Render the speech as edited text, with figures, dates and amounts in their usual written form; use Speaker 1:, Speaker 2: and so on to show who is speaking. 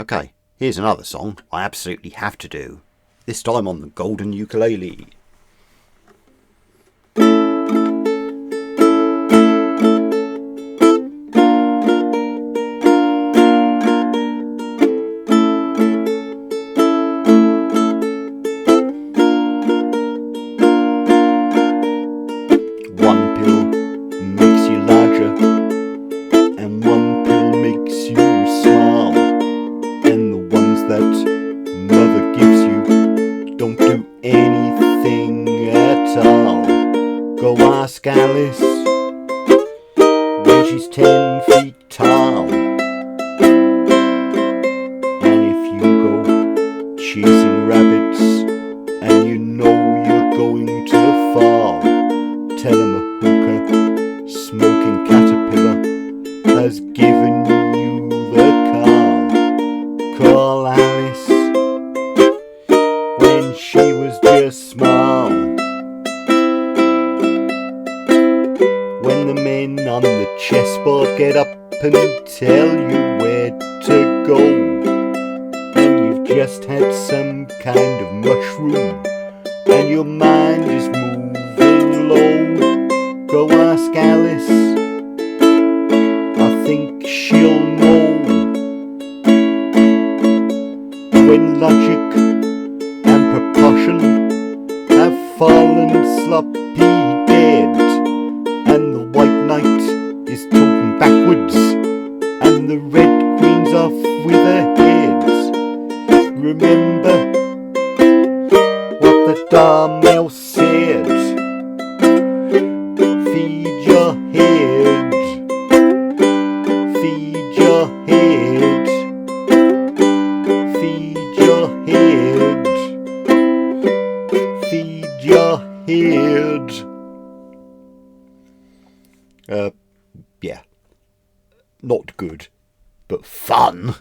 Speaker 1: Okay, here's another song I absolutely have to do. This time on the golden ukulele. One pill makes you larger, and one pill makes you small. And the ones that mother gives you don't do anything at all. Go ask Alice when she's 10 feet tall. And if you go chasing rabbits and you know you're going to fall, tell him a hookah smoking caterpillar has given you the call. Call Alice when she was just small. When the men on the chessboard get up and tell you where to go, and you've just had some kind of mushroom and your mind is moving low, go ask Alice, I think she'll know. When logic and proportion have fallen sloppy dead, and the white knight is toting backwards, and the red queen's off with her heads, remember what the Dormouse said. Feed your head, feed your head, feed your head, feed your head. Yeah, not good, but fun.